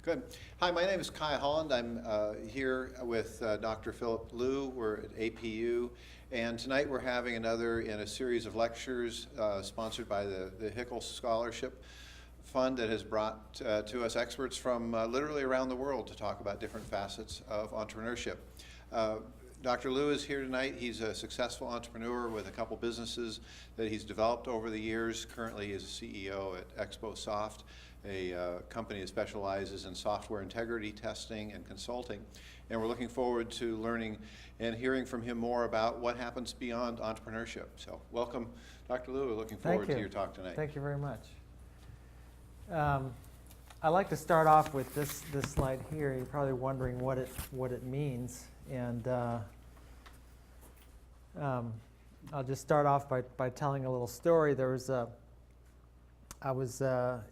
Good. Hi, my name is Kai Holland. I'm here with Dr. Philip Liu. We're at APU, and tonight we're having another in a series of lectures sponsored by the Hickel Scholarship Fund that has brought to us experts from literally around the world to talk about different facets of entrepreneurship. Dr. Liu is here tonight. He's a successful entrepreneur with a couple businesses that he's developed over the years. Currently, he's a CEO at AKSourceLink, a company that specializes in software integrity testing and consulting. And we're looking forward to learning and hearing from him more about what happens beyond entrepreneurship. So welcome, Dr. Liu. We're looking forward to your talk tonight. Thank you very much. I'd like to start off with this slide here. You're probably wondering what it means. And I'll just start off by telling a little story. I was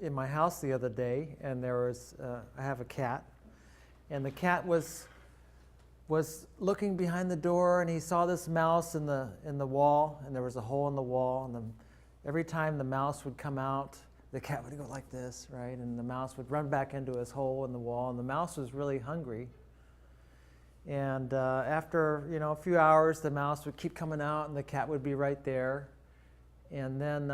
in my house the other day, and I have a cat, and the cat was looking behind the door, and he saw this mouse in the wall, and there was a hole in the wall, and every time the mouse would come out, the cat would go like this, right? And the mouse would run back into his hole in the wall, and the mouse was really hungry. And after a few hours, the mouse would keep coming out, and the cat would be right there. And then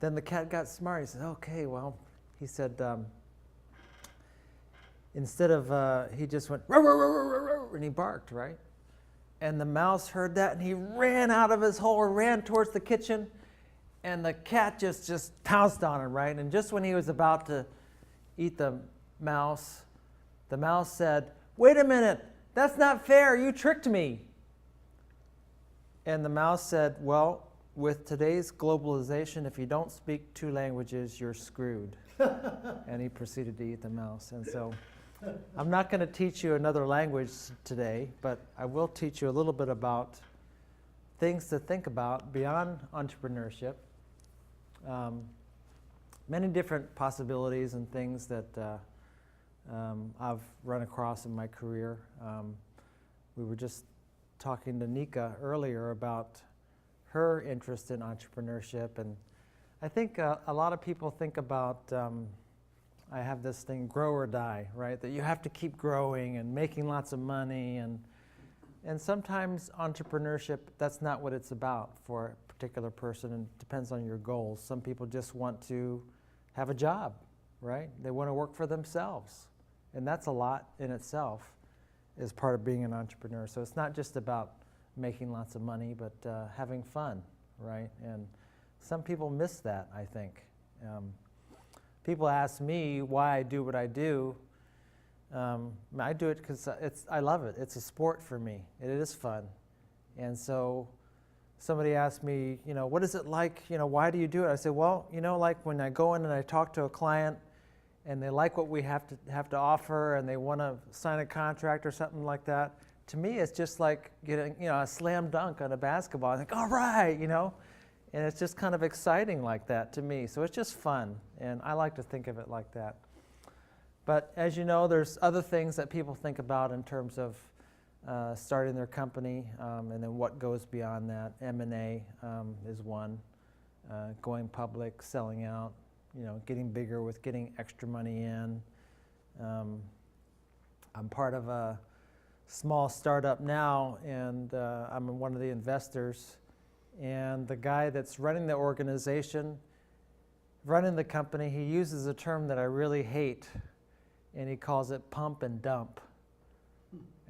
the cat got smart. He said, "Okay, well," he said, instead of he just went row, row, row, row, row, row, and he barked, right? And the mouse heard that, and he ran out of his hole, ran towards the kitchen, and the cat just pounced on him, right? And just when he was about to eat the mouse said, "Wait a minute, that's not fair, you tricked me." And the mouse said, "Well, with today's globalization, if you don't speak 2 languages, you're screwed." And he proceeded to eat the mouse. And so I'm not going to teach you another language today, but I will teach you a little bit about things to think about beyond entrepreneurship. Many different possibilities and things that I've run across in my career. We were just talking to Nika earlier about her interest in entrepreneurship, and I think a lot of people think about, I have this thing, grow or die, right? That you have to keep growing and making lots of money, and sometimes entrepreneurship, that's not what it's about for a particular person, and it depends on your goals. Some people just want to have a job, right? They want to work for themselves, and that's a lot in itself as part of being an entrepreneur. So it's not just about making lots of money, but having fun, right? And some people miss that, I think. People ask me why I do what I do. I do it because I love it. It's a sport for me. It is fun. And so somebody asked me, what is it like? Why do you do it? I said, well, like when I go in and I talk to a client and they like what we have to offer and they want to sign a contract or something like that, to me it's just like getting a slam dunk on a basketball. I'm like, all right, and it's just kind of exciting like that to me. So it's just fun, and I like to think of it like that. But as you know, there's other things that people think about in terms of starting their company, and then what goes beyond that. M&A is one, going public, selling out, getting bigger with getting extra money in. I'm part of a small startup now, and I'm one of the investors. And the guy that's running the organization, running the company, he uses a term that I really hate, and he calls it pump and dump,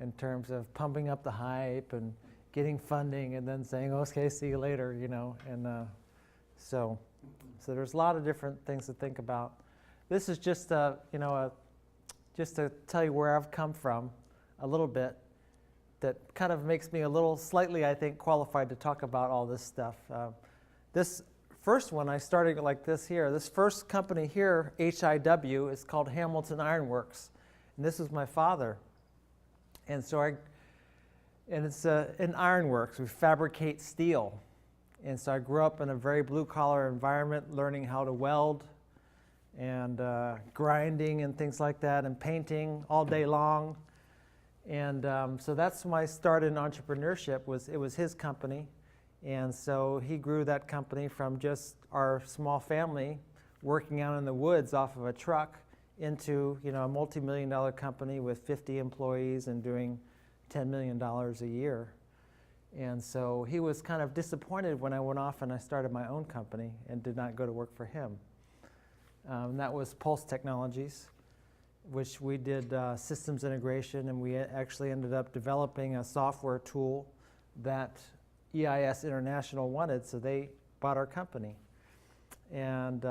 in terms of pumping up the hype and getting funding and then saying, okay, see you later, and so there's a lot of different things to think about. This is just just to tell you where I've come from a little bit, that kind of makes me a little slightly, I think, qualified to talk about all this stuff. This first one, I started like this here. This first company here, HIW, is called Hamilton Iron Works, and this is my father. And so it's an ironworks. We fabricate steel. And so I grew up in a very blue-collar environment, learning how to weld and grinding and things like that, and painting all day long. And so that's my start in entrepreneurship. It was his company. And so he grew that company from just our small family working out in the woods off of a truck into, a multi-million-dollar company with 50 employees and doing $10 million a year. And so he was kind of disappointed when I went off and I started my own company and did not go to work for him. That was Pulse Technologies, which we did systems integration, and we actually ended up developing a software tool that EIS International wanted, so they bought our company. And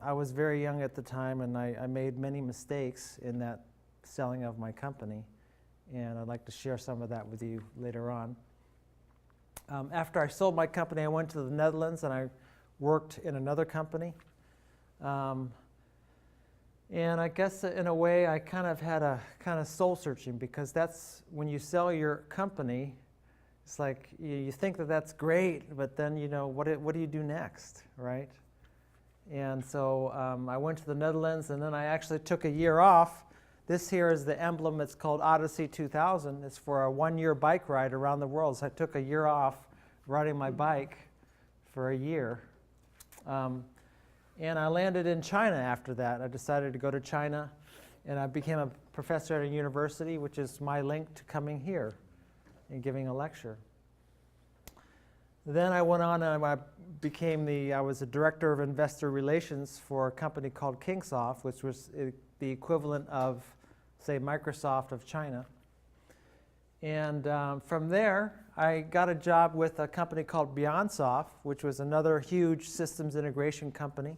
I was very young at the time, and I made many mistakes in that selling of my company, and I'd like to share some of that with you later on. After I sold my company, I went to the Netherlands and I worked in another company. And I guess in a way I kind of had a kind of soul searching, because that's when you sell your company, it's like you think that that's great, but then what do you do next, right? And so I went to the Netherlands, and then I actually took a year off. This here is the emblem. It's called Odyssey 2000. It's for a one-year bike ride around the world. So I took a year off riding my bike for a year. And I landed in China after that. I decided to go to China, and I became a professor at a university, which is my link to coming here and giving a lecture. Then I went on and I was a director of investor relations for a company called Kingsoft, which was the equivalent of, say, Microsoft of China. And from there, I got a job with a company called BeyondSoft, which was another huge systems integration company.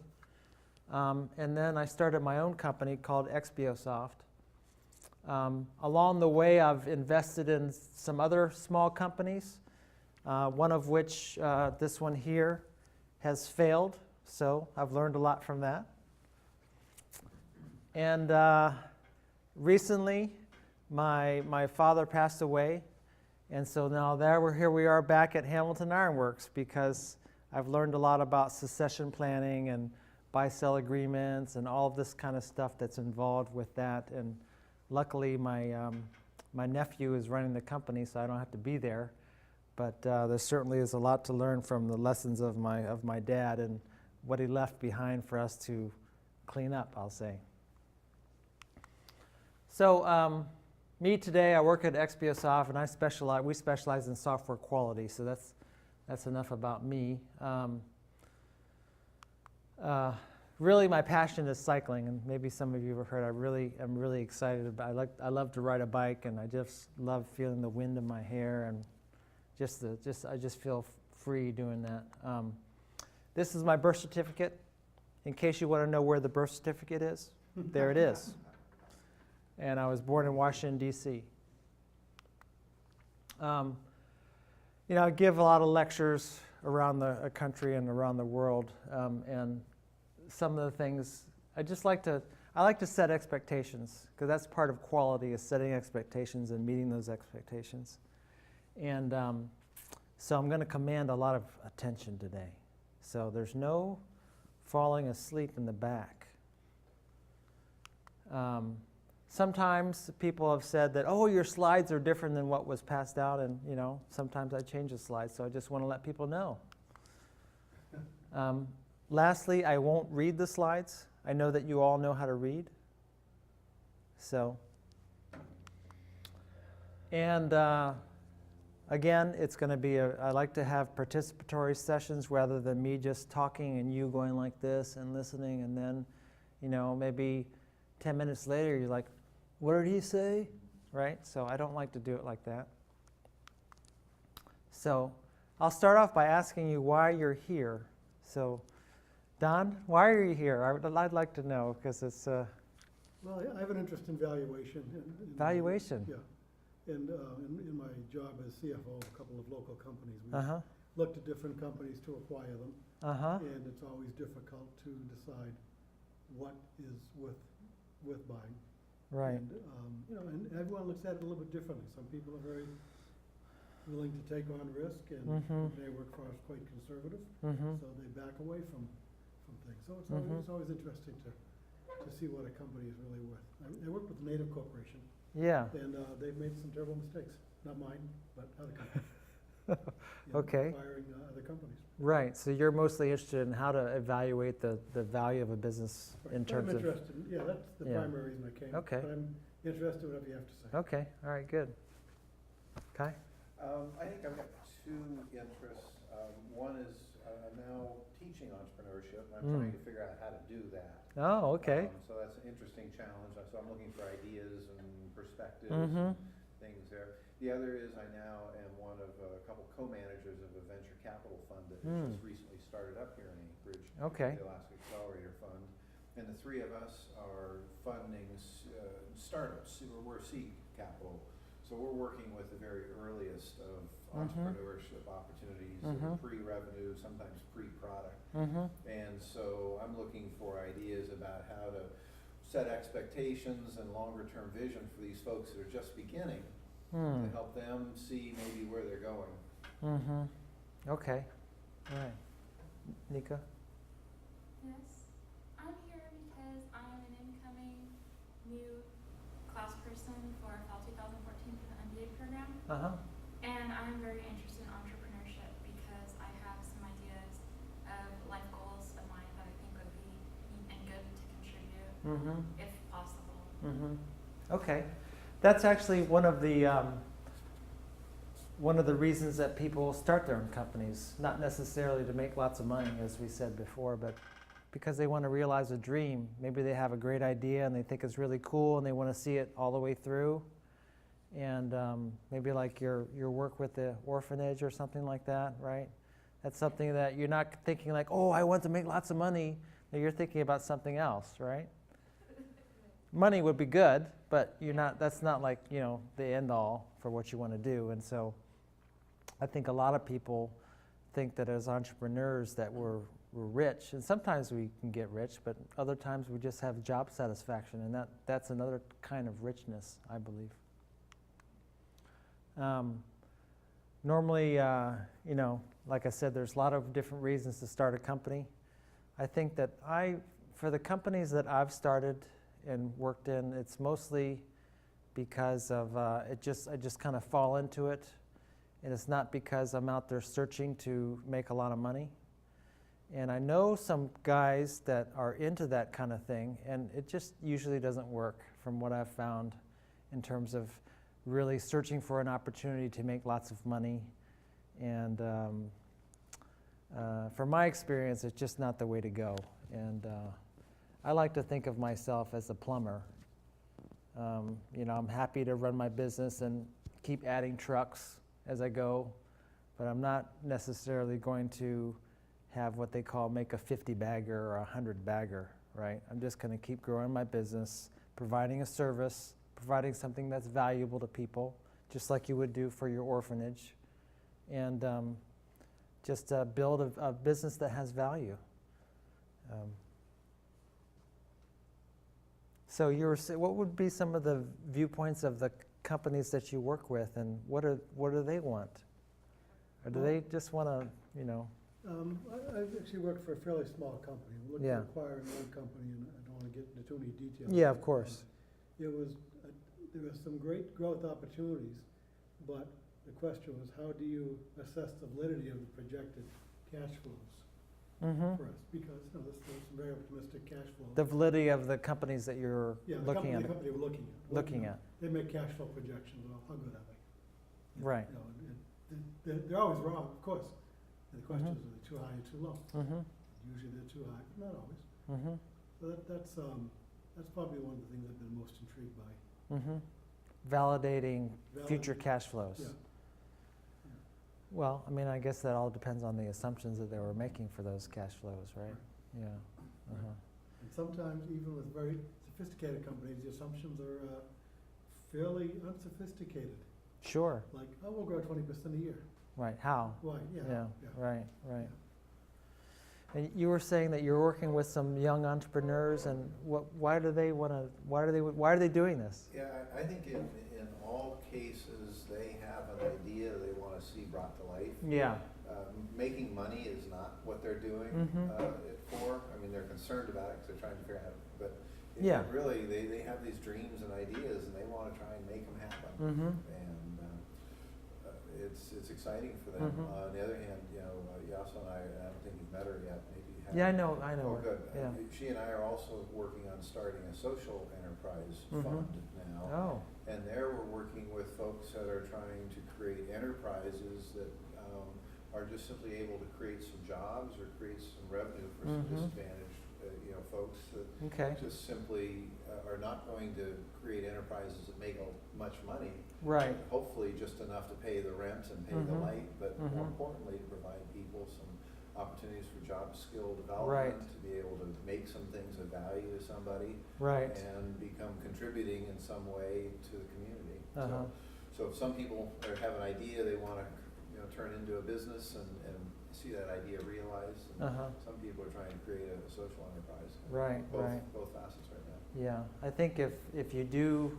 And then I started my own company called AKSourceLink. Along the way, I've invested in some other small companies, one of which, this one here, has failed. So I've learned a lot from that. And recently, my father passed away, and so now here we are back at Hamilton Iron Works, because I've learned a lot about succession planning and buy-sell agreements and all of this kind of stuff that's involved with that. And luckily, my nephew is running the company, so I don't have to be there. But there certainly is a lot to learn from the lessons of my dad and what he left behind for us to clean up, I'll say. So me today, I work at AKSourceLink, and we specialize in software quality. So that's enough about me. Really, my passion is cycling, and maybe some of you have heard. I'm really excited about. I love to ride a bike, and I just love feeling the wind in my hair, and I just feel free doing that. This is my birth certificate. In case you want to know where the birth certificate is, there it is. And I was born in Washington, D.C. I give a lot of lectures around the country and around the world, and some of the things I like to set expectations, because that's part of quality, is setting expectations and meeting those expectations. And so I'm going to command a lot of attention today. So there's no falling asleep in the back. Sometimes people have said that, oh, your slides are different than what was passed out, and sometimes I change the slides, so I just want to let people know. Lastly, I won't read the slides. I know that you all know how to read. So, and again, it's going to be I like to have participatory sessions rather than me just talking and you going like this and listening, and then, maybe 10 minutes later you're like, what did he say? Right? So I don't like to do it like that. So I'll start off by asking you why you're here. So, Don, why are you here? I'd like to know, because it's... Well, I have an interest in valuation. Valuation? Yeah. And in my job as CFO of a couple of local companies, we looked at different companies to acquire them. And it's always difficult to decide what is worth buying. Right. And, and everyone looks at it a little bit differently. Some people are very willing to take on risk, and they work for us quite conservative, so they back away from things. So it's always interesting to see what a company is really worth. I work with Native Corporation. Yeah. And they've made some terrible mistakes. Not mine, but other companies. Okay. acquiring other companies. Right, so you're mostly interested in how to evaluate the value of a business Right. in But I'm terms of... interested, that's the Yeah. primary reason I came. Okay. But I'm interested in whatever you have to say. Okay, all right, good. Kai? I think I've got two interests. One is I'm now teaching entrepreneurship, and I'm trying to figure out how to do that. Oh, okay. So that's an interesting challenge. So I'm looking for ideas and perspectives Mm-hmm. and things there. The other is I now am one of a couple co-managers of a venture capital fund that has just recently started up here in Anchorage. Okay. The Alaska Accelerator Fund. And the three of us are funding startups. We're seed capital. So we're working with the very earliest of entrepreneurship opportunities, pre-revenue, sometimes pre-product. And so I'm looking for ideas about how to set expectations and longer-term vision for these folks that are just beginning to help them see maybe where they're going. Okay, all right. Nika? Yes, I'm here because I'm an incoming new class person for fall 2014 for the MBA program, and I'm very interested in entrepreneurship because I have some ideas of life goals of mine that I think would be neat and good to contribute if possible. Okay, that's actually one of the reasons that people start their own companies, not necessarily to make lots of money, as we said before, but because they want to realize a dream. Maybe they have a great idea and they think it's really cool and they want to see it all the way through. And maybe like your work with the orphanage or something like that, right? That's something that you're not thinking like, oh, I want to make lots of money. No, you're thinking about something else, right? Money would be good, but that's not like, the end all for what you want to do. And so I think a lot of people think that as entrepreneurs that we're rich, and sometimes we can get rich, but other times we just have job satisfaction, and that's another kind of richness, I believe. Normally, like I said, there's a lot of different reasons to start a company. I think that for the companies that I've started and worked in, it's mostly because of I just kind of fall into it, and it's not because I'm out there searching to make a lot of money. And I know some guys that are into that kind of thing, and it just usually doesn't work from what I've found in terms of really searching for an opportunity to make lots of money. And from my experience, it's just not the way to go. And I like to think of myself as a plumber. I'm happy to run my business and keep adding trucks as I go, but I'm not necessarily going to have what they call make a 50 bagger or a 100 bagger, right? I'm just going to keep growing my business, providing a service, providing something that's valuable to people, just like you would do for your orphanage, and just build a business that has value. So what would be some of the viewpoints of the companies that you work with, and what do they want? Or do they just want to, I actually work for a fairly small company. I'm looking Yeah. to acquire another company, and I don't want to get into too many details. Yeah, of course. There was some great growth opportunities, but the question was, how do you assess the validity of the projected cash flows for us? Because there's some very optimistic cash flow. The validity of the companies that you're looking at. The company we're looking at. They make cash flow projections. Well, how good are they? Right. They're always wrong, of course. And the question is, are they too high or too low? Usually they're too high, but not always. So that's probably one of the things I've been most intrigued by. Validating future cash flows. Yeah. Well, I guess that all depends on the assumptions that they were making for those cash flows, right? Yeah. And sometimes even with very sophisticated companies, the assumptions are fairly unsophisticated. Sure. Like, we'll grow 20% a year. Right. How? Why? Yeah. Yeah. Right. And you were saying that you're working with some young entrepreneurs, and why are they doing this? Yeah, I think in all cases, they have an idea they want to see brought to life. Yeah. Making money is not what they're doing it for. They're concerned about it because they're trying to figure out, but really, they have these dreams and ideas, and they want to try and make them happen. And it's exciting for them. Mhm. On the other hand, Yasso and I don't think you've met her yet, maybe you have. Yeah, I know Oh, her. good. Yeah. She and I are also working on starting a social enterprise Mhm. fund now. Oh, And there we're working with folks that are trying to create enterprises that are just simply able to create some jobs or create some revenue for some Mhm. disadvantaged folks that okay, just simply are not going to create enterprises that make much money. right, Hopefully just enough to pay the rent and pay the Mhm. light, but Mhm. more importantly, to provide people some opportunities for job skill Right. development, to be able to make some things of value to somebody, right, and become contributing in some way to the community. Uh-huh. So if some people have an idea they want to turn into a business and see that idea realized, and Uh-huh. some people are trying to create a social enterprise. Right, Both, right. both facets right now. Yeah, I think if you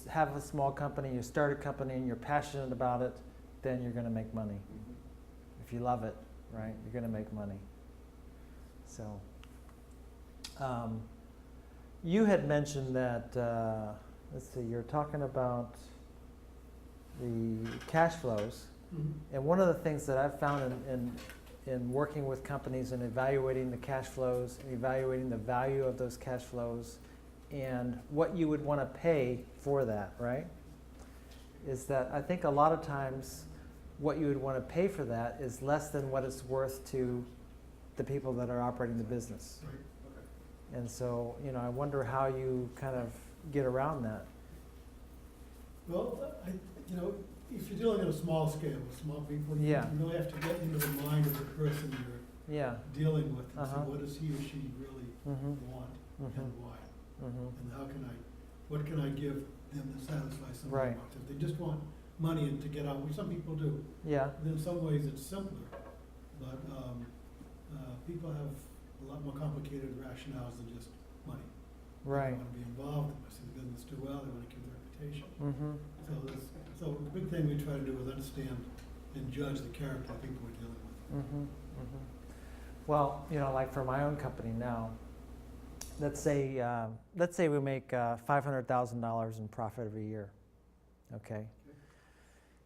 have a small company, you start a company and you're passionate about it, then you're gonna make money. Mhm. If you love it, right, you're gonna make money. So, you had mentioned that, let's see, you're talking about the cash flows. Mhm. And one of the things that I've found in working with companies and evaluating the cash flows, and evaluating the value of those cash flows, and what you would want to pay for that, right? Is that I think a lot of times what you would want to pay for that is less than what it's worth to the people that are operating the business. Right. Okay. And so, I wonder how you kind of get around that. Well, if you're dealing on a small scale with small people, you Yeah. really have to get into the mind of the person you're Yeah. dealing with and see Uh-huh. what does he or she really Mm-hmm. want Mm-hmm. and why. Mm-hmm. And what can I give them to satisfy some of Right. their wants? If they just want money and to get out, which some people do, Yeah. then in some ways it's simpler. But people have a lot more complicated rationales than just money. Right. They want to be involved, they want to see the business do well, they want to keep their reputation. Mm-hmm. So the big thing we try to do is understand and judge the character of people we're dealing with. Mm-hmm. Mm-hmm. Well, like for my own company now, let's say we make $500,000 in profit every year, okay?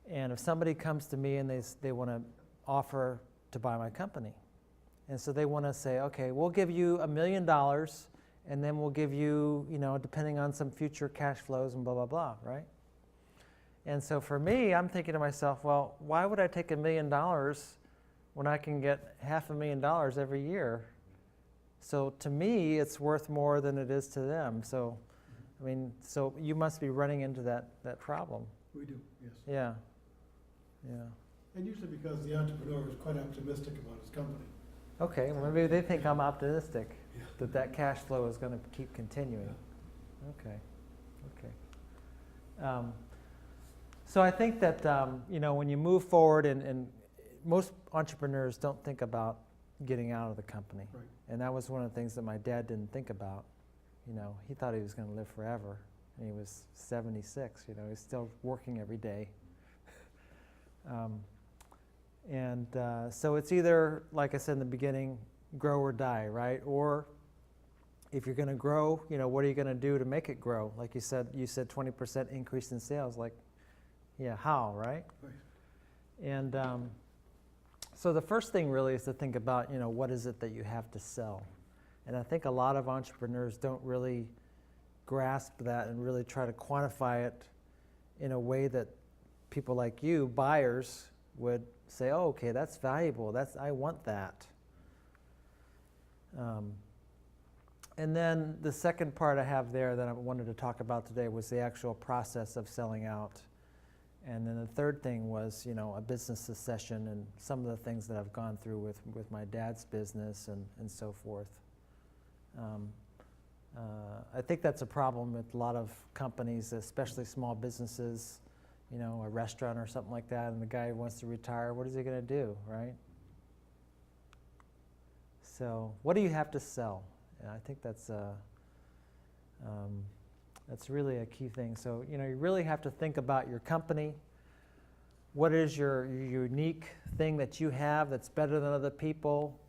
And if somebody comes to me and they want to offer to buy my company, and so they want to say, okay, we'll give you $1 million, and then we'll give you, depending on some future cash flows and blah, blah, blah, right? And so for me, I'm thinking to myself, well, why would I take $1 million when I can get $500,000 every year? So to me, it's worth more than it is to them. So, so you must be running into that problem. We do, yes. Yeah, yeah. And usually because the entrepreneur is quite optimistic about his company. Okay, well, maybe they think I'm optimistic Yeah. that cash flow is going to keep continuing. Okay, okay. So I think that, when you move forward, and most entrepreneurs don't think about getting out of the company. Right. And that was one of the things that my dad didn't think about. He thought he was going to live forever. And he was 76, he's still working every day. So it's either, like I said in the beginning, grow or die, right? Or if you're going to grow, what are you going to do to make it grow? Like you said 20% increase in sales. Like, yeah, how, right? Right. And so the first thing really is to think about, what is it that you have to sell? And I think a lot of entrepreneurs don't really grasp that and really try to quantify it in a way that people like you, buyers, would say, oh, okay, that's valuable. I want that. And then the second part I have there that I wanted to talk about today was the actual process of selling out. And then the third thing was, a business succession and some of the things that I've gone through with my dad's business and so forth. I think that's a problem with a lot of companies, especially small businesses, a restaurant or something like that, and the guy wants to retire. What is he going to do, right? So what do you have to sell? And I think that's really a key thing. So, you really have to think about your company. What is your unique thing that you have that's better than other people?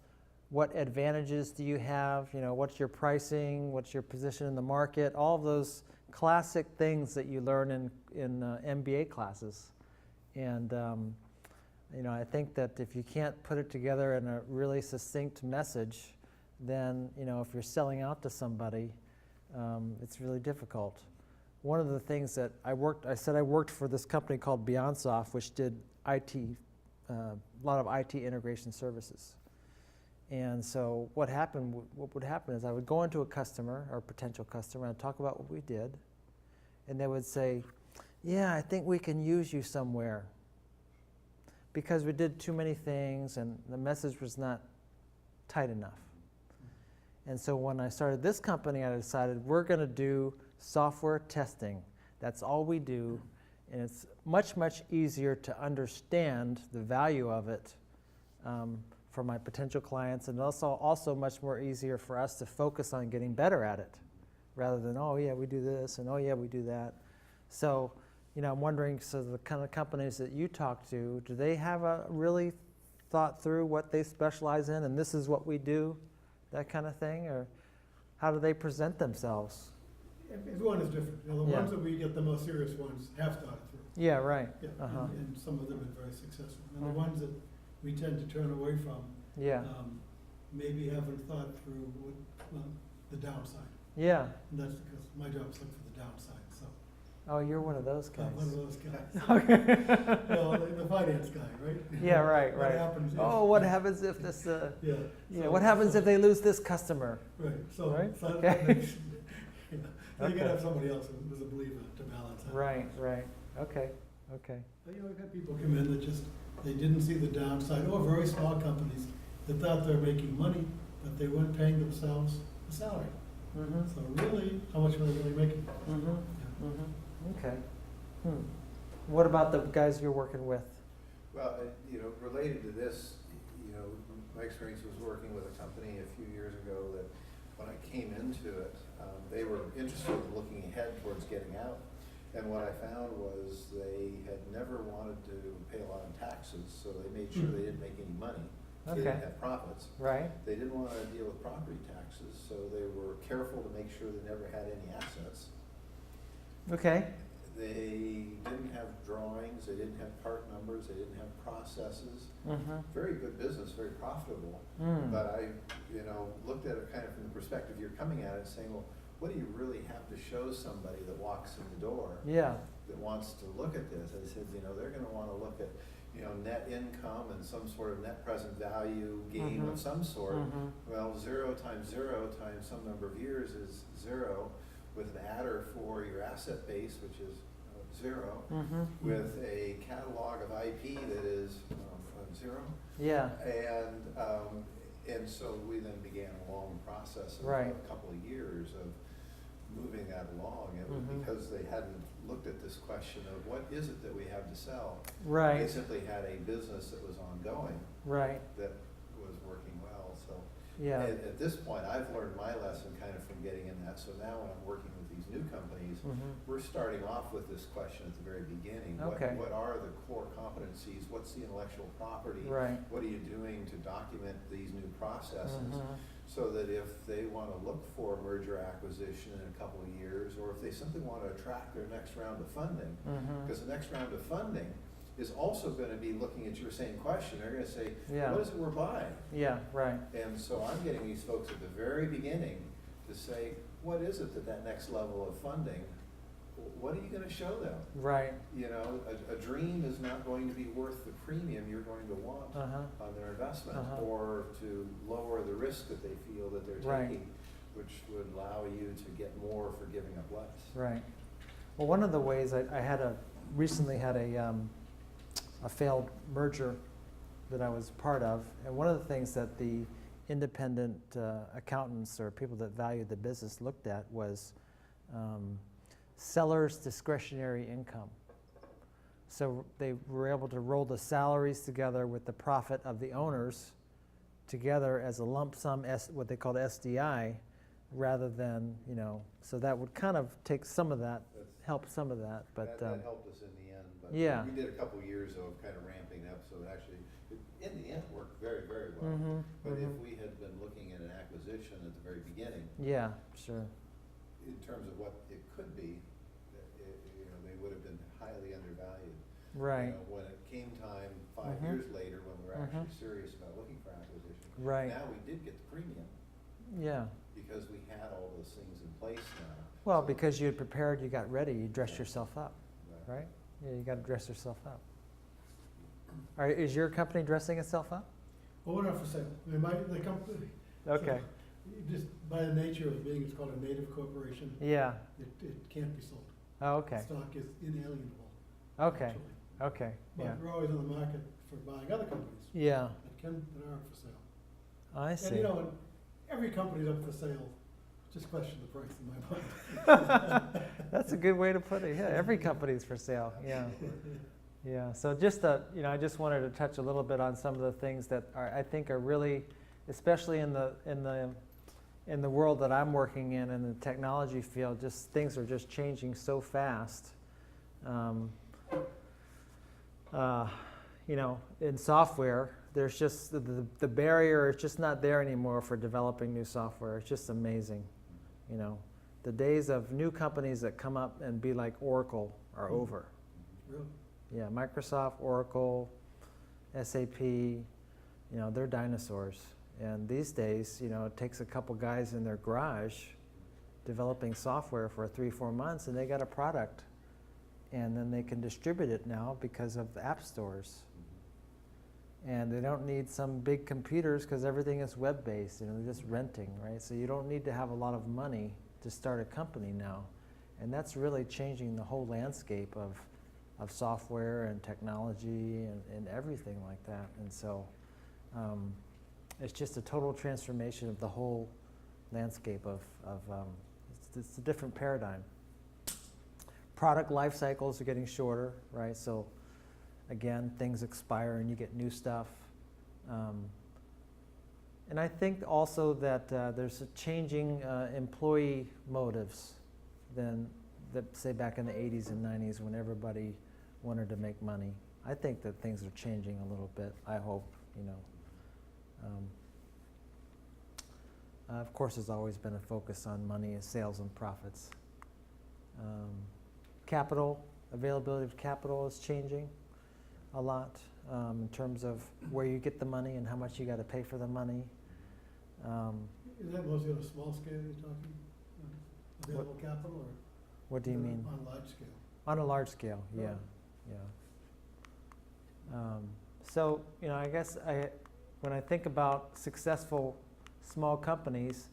What advantages do you have? What's your pricing? What's your position in the market? All of those classic things that you learn in MBA classes. And I think that if you can't put it together in a really succinct message, then if you're selling out to somebody, it's really difficult. One of the things that I said I worked for this company called BeyondSoft, which did IT, a lot of IT integration services. And so what would happen is I would go into a customer or potential customer and talk about what we did, and they would say, yeah, I think we can use you somewhere because we did too many things and the message was not tight enough. And so when I started this company, I decided we're going to do software testing. That's all we do, and it's much, much easier to understand the value of it for my potential clients, and also much more easier for us to focus on getting better at it, rather than, oh yeah, we do this, and oh yeah, we do that. So, I'm wondering, so the kind of companies that you talk to, do they have a really thought through what they specialize in, and this is what we do, that kind of thing, or how do they present themselves? Everyone is different. The ones that we get, the most serious ones, have thought it through. Yeah, right. Yeah, Uh-huh. and some of them are very successful. And Mhm. the ones that we tend to turn away from, Yeah. maybe haven't thought through the downside. Yeah. And that's because my job is look for the downside, so. Oh, you're one of those guys. I'm one of those guys. Okay. Well, the finance guy, right? Yeah, right, What right. happens if? Oh, what happens if this, Yeah. So- what happens so- if they lose this customer? Right, so. Right? So Okay. that makes, yeah. So you Okay. gotta have somebody else who's a believer to balance that. Right, right. Okay, okay. But, we've had people come in that just, they didn't see the downside, or very small companies that thought they were making money, but they weren't paying themselves a salary. Mm-hmm. So really, how much were they really making? Mm-hmm. Yeah. Mm-hmm. Okay. What about the guys you're working with? Well, related to this, my experience was working with a company a few years ago that when I came into it, they were interested in looking ahead towards getting out. And what I found was they had never wanted to pay a lot of taxes, so they made sure they didn't make any money. They Okay. didn't have profits. Right. They didn't want to deal with property taxes, so they were careful to make sure they never had any assets. Okay. They didn't have drawings, they didn't have part numbers, they didn't have processes. Mm-hmm. Very good business, very profitable. Mm. But I, looked at it kind of from the perspective you're coming at it, saying, well, what do you really have to show somebody that walks in the door Yeah. that wants to look at this? I said, they're going to want to look at, net income and some sort of net present value game Mhm. of some sort. Mhm. Well, 0 times some number of years is 0, with an adder for your asset base, which is 0, Mm-hmm. with a catalog of IP that is 0. Yeah. And so we then began a long process of Right. a couple of years of moving that along. It was Mhm. because they hadn't looked at this question of what is it that we have to sell. They Right. simply had a business that was ongoing Right. that was working well. So Yeah. at this point, I've learned my lesson kind of from getting in that. So now when I'm working with these new companies, Mm-hmm. we're starting off with this question at the very beginning. Okay. What are the core competencies? What's the intellectual property? Right. What are you doing to document these new processes? Mhm. So that if they want to look for merger acquisition in a couple of years, or if they simply want to attract their next round of funding, Mhm. because the next round of funding is also going to be looking at your same question. They're going to say, Yeah. what is it we're buying? Yeah. Right. And so I'm getting these folks at the very beginning to say, what is it that next level of funding, what are you going to show them? Right. A dream is not going to be worth the premium you're going to want Uh-huh. on their investment, Uh-huh. or to lower the risk that they feel that they're Right. taking, which would allow you to get more for giving up less. Right. Well, one of the ways I recently had a failed merger that I was part of, and one of the things that the independent accountants or people that valued the business looked at was sellers' discretionary income. So they were able to roll the salaries together with the profit of the owners together as a lump sum, what they called SDI, rather than, so that would kind of take some of that, help some of that, but. That helped us in the end, but Yeah. we did a couple of years of kind of ramping up, so it actually, in the end, worked very, very well. Mhm, But if mhm. we had been looking at an acquisition at the very beginning, Yeah, sure. in terms of what it could be, they would have been highly undervalued. Right. When it came time 5 years later, when we were actually serious about looking for acquisition, Right. now we did get the premium Yeah. because we had all those things in place now. Well, So- because you had prepared, you got ready, you dressed Yeah. yourself up, Right. right? Yeah, you got to dress yourself up. Is your company dressing itself up? Well, we're not for sale. I mean, the company. Okay. Just by the nature of being, it's called a native corporation, Yeah. it can't be sold. Oh, okay. Stock is inalienable. Okay. actually. Okay. Yeah. But we're always on the market for buying other companies Yeah. that aren't for sale. I And see. you know, when every company's up for sale, just question the price in my mind. That's a good way to put it. Yeah, every company's for sale. Yeah. Yeah. So just I just wanted to touch a little bit on some of the things that I think are really, especially in the world that I'm working in the technology field, just things are just changing so fast. In software, there's just the barrier is just not there anymore for developing new software. It's just amazing. The days of new companies that come up and be like Oracle are over. Really? Yeah, Microsoft, Oracle, SAP, they're dinosaurs. And these days, it takes a couple guys in their garage developing software for 3-4 months and they got a product. And then they can distribute it now because of the app stores. And they don't need some big computers because everything is web-based, they're just renting, right? So you don't need to have a lot of money to start a company now. And that's really changing the whole landscape of software and technology and everything like that. And so it's just a total transformation of the whole landscape it's a different paradigm. Product life cycles are getting shorter, right? So again, things expire and you get new stuff. And I think also that there's a changing employee motives than say back in the 80s and 90s when everybody wanted to make money. I think that things are changing a little bit, I hope, of course, there's always been a focus on money and sales and profits. Capital, availability of capital is changing a lot in terms of where you get the money and how much you got to pay for the money. Is that mostly on a small scale you're talking? Available capital, or? What do you mean? On a large scale? On a large scale, yeah, yeah. So, I guess when I think about successful small companies,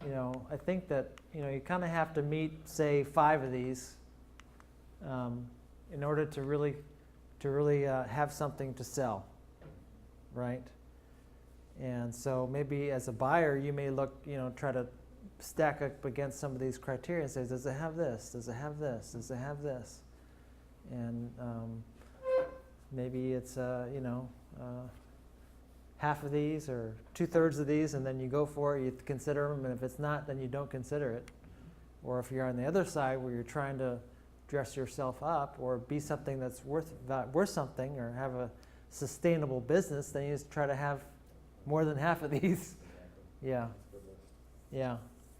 I think that, you kind of have to meet, say, 5 of these in order to really have something to sell, right? And so maybe as a buyer, you may look, try to stack up against some of these criteria and say, does it have this? Does it have this? Does it have this? And maybe it's, half of these or 2/3 of these, and then you go for it, you consider them, and if it's not, then you don't consider it. Or if you're on the other side where you're trying to dress yourself up or be something that's worth something or have a sustainable business, then you just try to have more than half of these. Yeah. Yeah.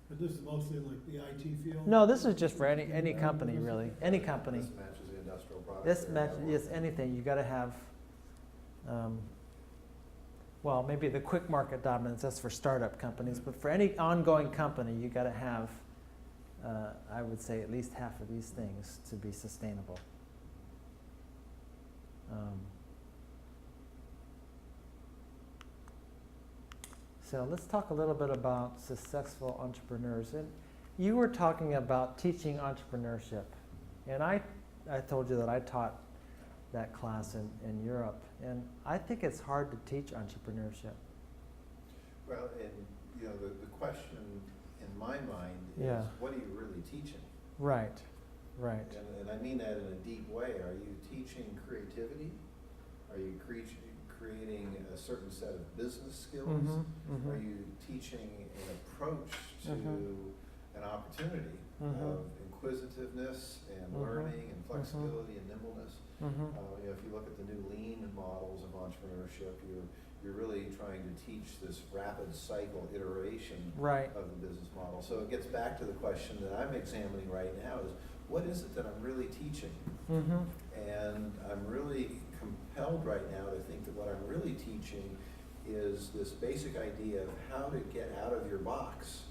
But this is mostly like the IT field? No, this is just for any company, really. Any company. This matches the industrial product. This matches anything. You got to have, well, maybe the quick market dominance, that's for startup companies, but for any ongoing company, you got to have, I would say, at least half of these things to be sustainable. So let's talk a little bit about successful entrepreneurs. And you were talking about teaching entrepreneurship. And I told you that I taught that class in Europe. And I think it's hard to teach entrepreneurship. Well, and the question in my mind is, Yeah. what are you really teaching? Right, right. And I mean that in a deep way. Are you teaching creativity? Are you creating a certain set of business skills? Are you teaching an approach to an opportunity of inquisitiveness and learning and flexibility and nimbleness? If you look at the new lean models of entrepreneurship, you're really trying to teach this rapid cycle iteration of the business model. So it gets back to the question that I'm examining right now is, what is it that I'm really teaching? And I'm really that what I'm really teaching is this basic idea of how to get out of your box.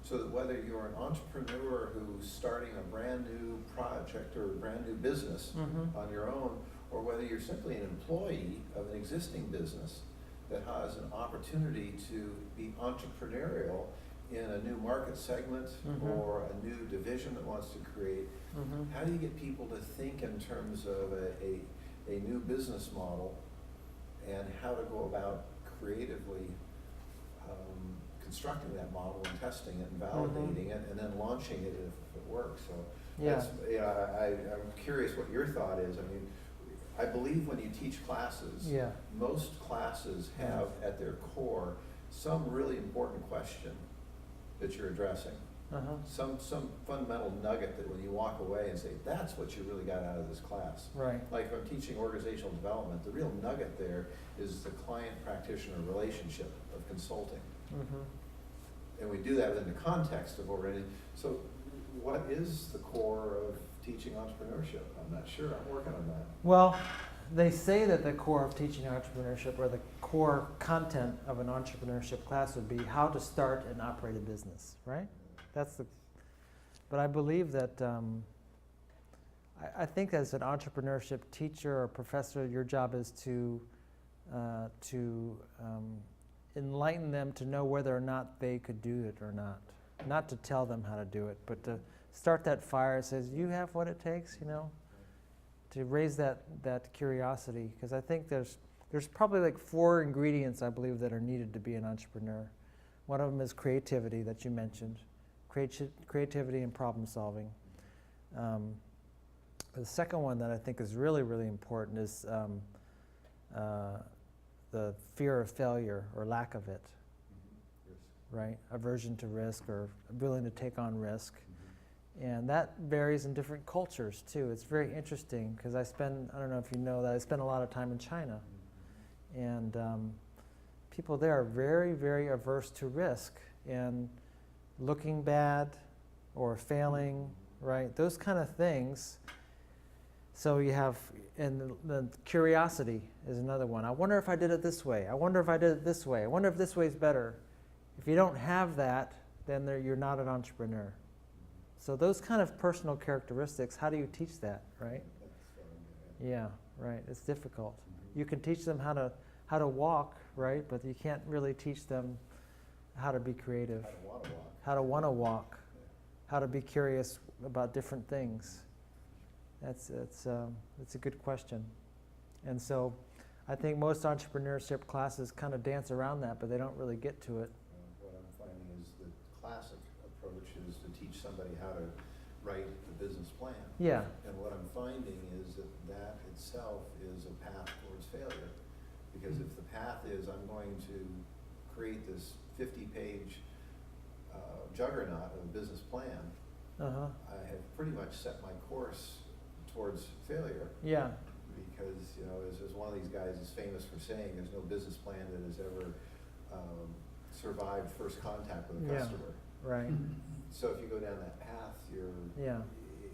So that whether you're an entrepreneur who's starting a brand new project or a brand new business on your own, or whether you're simply an employee of an existing business that has an opportunity to be entrepreneurial in a new market segment or a new division that wants to create, how do you get people to think in terms of a new business model and how to go about creatively constructing that model and testing it and validating it and then launching it if it works. So Yeah. I'm curious what your thought is. I mean, I believe when you teach classes, Yeah. most classes have at their core some really important question that you're addressing. Some fundamental nugget that when you walk away and say, that's what you really got out of this class. Right. Like if I'm teaching organizational development, the real nugget there is the client-practitioner relationship of consulting. And we do that within the context of already. So what is the core of teaching entrepreneurship? I'm not sure. I'm working on that. Well, they say that the core of teaching entrepreneurship, or the core content of an entrepreneurship class, would be how to start and operate a business, right? But I believe that, I think as an entrepreneurship teacher or professor, your job is to enlighten them to know whether or not they could do it or not. Not to tell them how to do it, but to start that fire. Says, you have what it takes, to raise that curiosity. Because I think there's probably like 4 ingredients, I believe, that are needed to be an entrepreneur. One of them is creativity, that you mentioned. Creativity and problem solving. The second one that I think is really, really important is the fear of failure or lack of it, right? Aversion to risk or willing to take on risk. And that varies in different cultures too. It's very interesting because I don't know if you know that, I spend a lot of time in China. And people there are very, very averse to risk and looking bad or failing, right? Those kind of things. So you have, and the curiosity is another one. I wonder if I did it this way. I wonder if I did it this way. I wonder if this way is better. If you don't have that, then you're not an entrepreneur. So those kind of personal characteristics, how do you teach that, right? Yeah, right. It's difficult. You can teach them how to walk, right? But you can't really teach them how to be creative, how to want to walk, how to be curious about different things. It's a good question. And so I think most entrepreneurship classes kind of dance around that, but they don't really get to it. What I'm finding is the classic approach is to teach somebody how to write a business plan. Yeah. And what I'm finding is that itself is a path towards failure. Because if the path is I'm going to create this 50-page juggernaut of a business plan, I have pretty much set my course towards failure. Yeah. Because, as one of these guys is famous for saying, there's no business plan that has ever survived first contact with a customer. Right. So if you go down that path,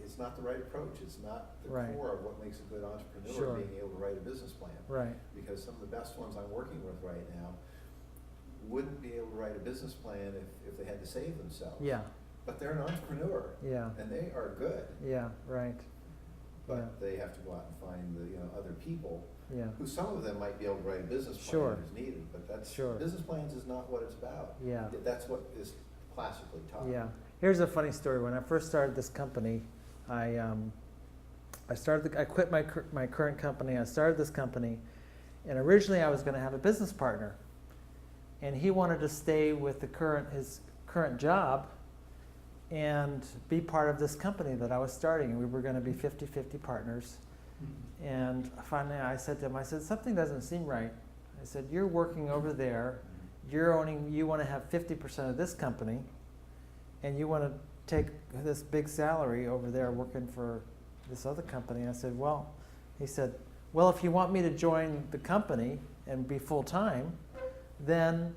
it's not the right approach. It's not the core of what makes a good entrepreneur, being able to write a business plan. Right. Because some of the best ones I'm working with right now wouldn't be able to write a business plan if they had to save themselves. Yeah. But they're an entrepreneur. Yeah. And they are good. Yeah, right. But they have to go out and find the other people who some of them might be able to write a business plan as needed, but business plans is not what it's about. Yeah. That's what is classically taught. Yeah. Here's a funny story. When I first started this company, I quit my current company. I started this company, and originally I was going to have a business partner, and he wanted to stay with his current job and be part of this company that I was starting, and we were going to be 50-50 partners. And finally I said to him, something doesn't seem right. I said, you're working over there, you want to have 50% of this company, and you want to take this big salary over there working for this other company. I said, he said, if you want me to join the company and be full-time, then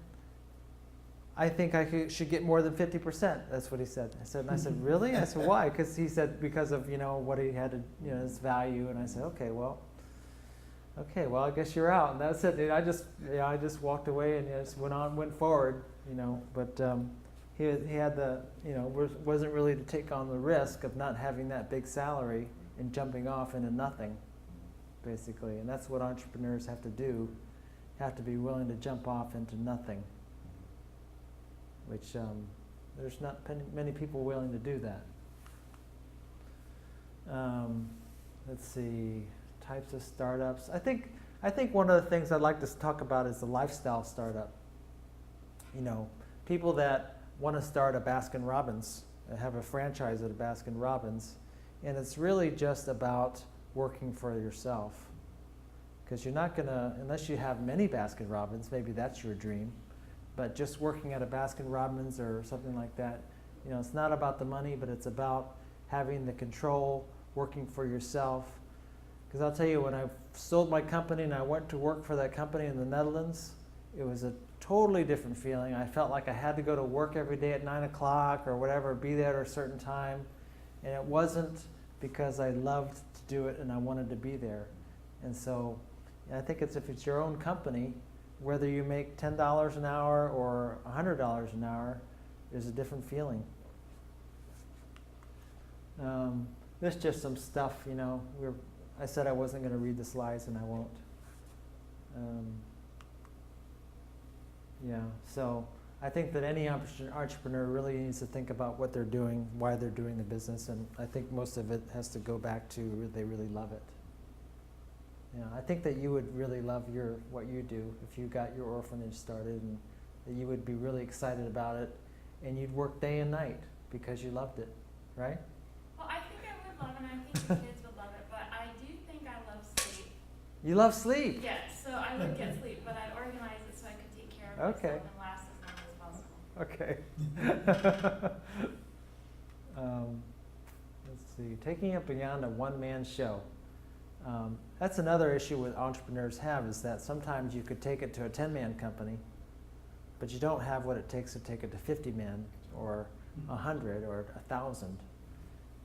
I think I should get more than 50%. That's what he said. I said, really? I said, why? Because he said, because of, what he had, his value. And I said, okay, okay, well, I guess you're out. And that's it. And I just walked away and just went forward, but he had the, wasn't really to take on the risk of not having that big salary and jumping off into nothing, basically. And that's what entrepreneurs have to do, have to be willing to jump off into nothing, which there's not many people willing to do that. Let's see, types of startups. I think one of the things I'd like to talk about is the lifestyle startup. People that want to start a Baskin Robbins, have a franchise at a Baskin Robbins, and it's really just about working for yourself. Because you're not gonna, unless you have many Baskin Robbins, maybe that's your dream, but just working at a Baskin Robbins or something like that, it's not about the money, but it's about having the control, working for yourself. Because I'll tell you, when I sold my company and I went to work for that company in the Netherlands, it was a totally different feeling. I felt like I had to go to work every day at 9 o'clock or whatever, be there at a certain time. And it wasn't because I loved to do it and I wanted to be there. And so I think if it's your own company, whether you make $10 an hour or $100 an hour, there's a different feeling. There's just some stuff, I said I wasn't going to read the slides and I won't. So I think that any entrepreneur really needs to think about what they're doing, why they're doing the business, and I think most of it has to go back to they really love it. I think that you would really love what you do if you got your orphanage started, and that you would be really excited about it, and you'd work day and night because you loved it, right? Well, I think I would love it, and I think the kids would love it, but I do think I love sleep. You love sleep? Yes, so I would get sleep, but I'd organize it so I could take care of myself and last as long as possible. Okay. Let's see, taking it beyond a one-man show. That's another issue with entrepreneurs have, is that sometimes you could take it to a 10-man company, but you don't have what it takes to take it to 50 men or 100 or 1,000.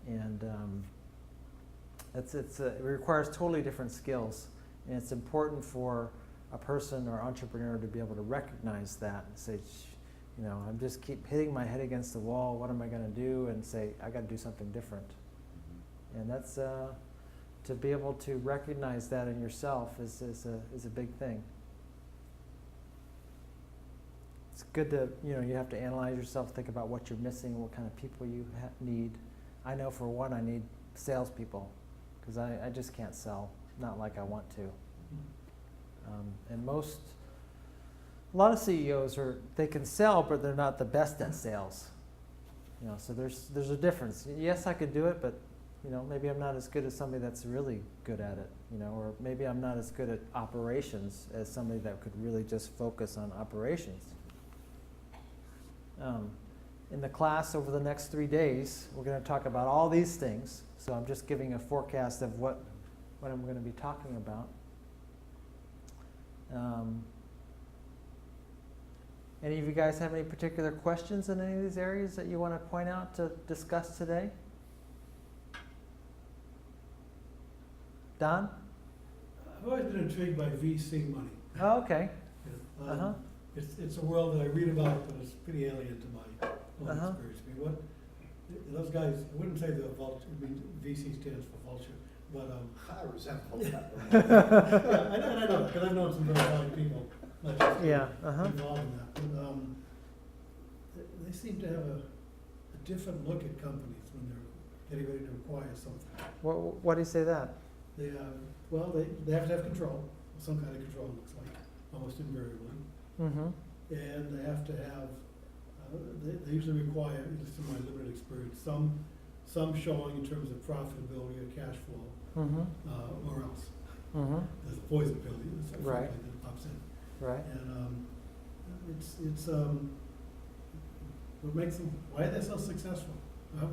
And it requires totally different skills. And it's important for a person or entrepreneur to be able to recognize that and say, I'm just keep hitting my head against the wall. What am I going to do? And say, I got to do something different. And that's to be able to recognize that in yourself is a big thing. It's good to you have to analyze yourself, think about what you're missing, what kind of people you need. I know for one, I need salespeople because I just can't sell, not like I want to. And a lot of CEOs they can sell, but they're not the best at sales. So there's a difference. Yes, I could do it, but maybe I'm not as good as somebody that's really good at it. Or maybe I'm not as good at operations as somebody that could really just focus on operations. In the class over the next 3 days, we're going to talk about all these things. So I'm just giving a forecast of what I'm going to be talking about. Any of you guys have any particular questions in any of these areas that you want to point out to discuss today? Don? I've always been intrigued by VC money. Oh, okay. It's a world that I read about, but it's pretty alien to my own experience. I mean, those guys, I wouldn't say they're vulture. I mean, VC stands for vulture, but I resemble that. yeah, I know because I've known some very fine people, not just involved in that. But they seem to have a different look at companies when they're getting ready to acquire something. Why do you say that? They have to have control, some kind of control. It looks like almost invariably. Mm-hmm. And they have to have, they usually require, at least in my limited experience, some showing in terms of profitability or cash flow, or else. Mm-hmm. There's a poison pill Right. that pops in. Right. And it's what makes them, why are they so successful?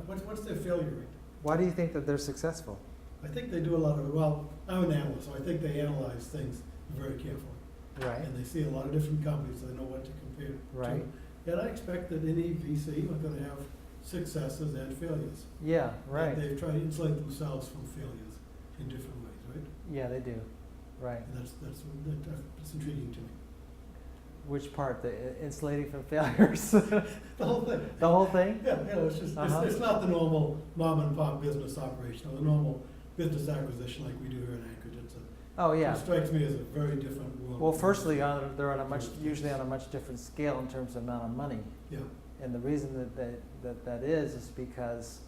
What's their failure rate? Why do you think that they're successful? I think they do a lot of, well, I'm an analyst, so I think they analyze things very carefully. Right. And they see a lot of different companies, so they know what to compare Right. to. And I expect that any VC are going to have successes and failures. Yeah, right. And they've tried to insulate themselves from failures in different ways, right? Yeah, they do. right. And that's intriguing to me. Which part, the insulating from failures? The whole thing. The whole thing? Yeah, it's just, it's not the normal mom and pop business operation, or the normal business acquisition like we do here in Anchorage. Oh, yeah. It strikes me as a very different world. Well, firstly, they're on a usually on a much different scale in terms of amount of money. Yeah, And the reason that is because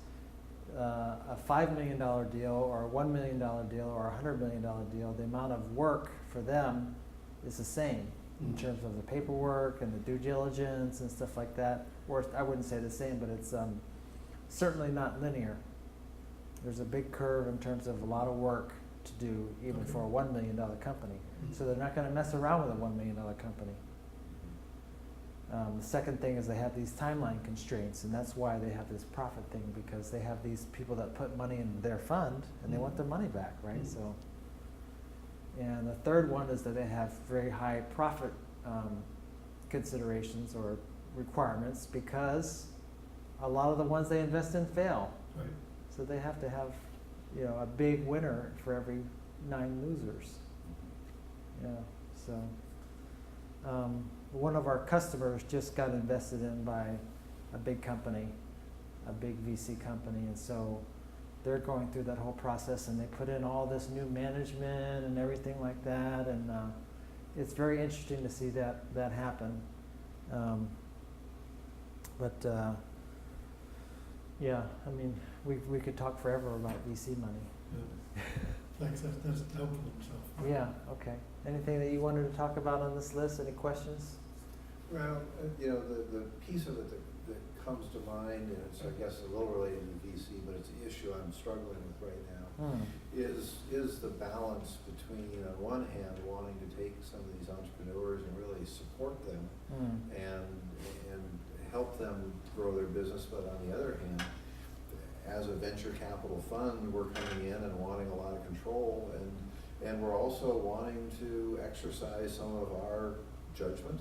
a $5 million deal or a $1 million deal or a $100 million deal, the amount of work for them is the same in terms of the paperwork and the due diligence and stuff like that. Or I wouldn't say the same, but it's certainly not linear. There's a big curve in terms of a lot of work to do even for a $1 million company. So they're not going to mess around with a $1 million company. The second thing is they have these timeline constraints, and that's why they have this profit thing, because they have these people that put money in their fund and they want their money back, right? So, and the third one is that they have very high profit considerations or requirements because a lot of the ones they invest in fail. right. So they have to have, a big winner for every 9 losers. Yeah, so one of our customers just got invested in by a big company, a big VC company, and so they're going through that whole process, and they put in all this new management and everything like that, and it's very interesting to see that happen. Yeah, I mean, we could talk forever about VC money. Yeah. Thanks, that's helpful himself. Yeah, okay. Anything that you wanted to talk about on this list? Any questions? Well, the piece of it that comes to mind, and it's, I guess, a little related to VC, but it's an issue I'm struggling with right now, is the balance between, on one hand, wanting to take some of these entrepreneurs and really support them and help them grow their business, but on the other hand, as a venture capital fund, we're coming in and wanting a lot of control, and we're also wanting to exercise some of our judgment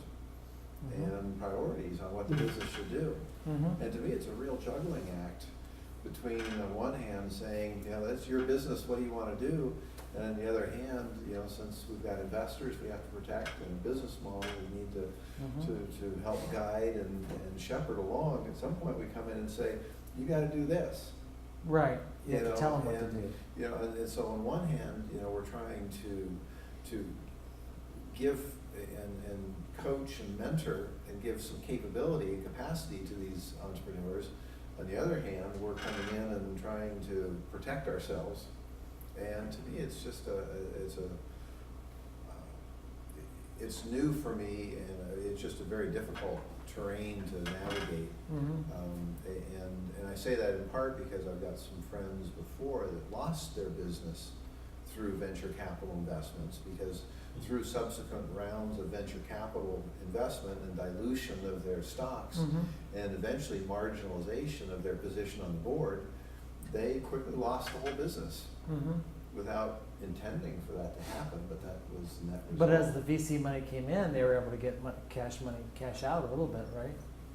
and priorities on what the business should do. And to me, it's a real juggling act between, on one hand, saying, that's your business, what do you want to do? And on the other hand, since we've got investors we have to protect and a business model we need to help guide and shepherd along, at some point we come in and say, you got to do this. Right. You have to tell them what to do. And so on one hand, we're trying to give and coach and mentor and give some capability and capacity to these entrepreneurs. On the other hand, we're coming in and trying to protect ourselves. And to me, it's just it's new for me, and it's just a very difficult terrain to navigate. And I say that in part because I've got some friends before that lost their business through venture capital investments, because through subsequent rounds of venture capital investment and dilution of their stocks and eventually marginalization of their position on the board, they quickly lost the whole business without intending for that to happen, but that was the net result. But as the VC money came in, they were able to get cash out a little bit, right?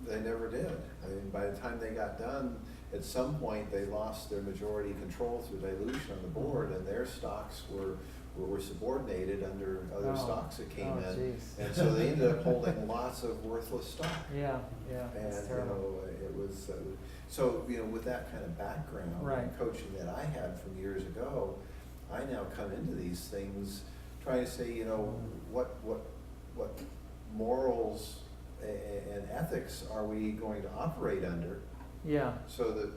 They never did. I mean, by the time they got done, at some point they lost their majority control through dilution on the board, and their stocks were subordinated under other stocks that came in. Geez. And so they ended up holding lots of worthless stock. Yeah, And it's terrible. it was so with that kind of background and coaching that I had from years ago, I now come into these things trying to say, what morals and ethics are we going to operate under? Yeah. So that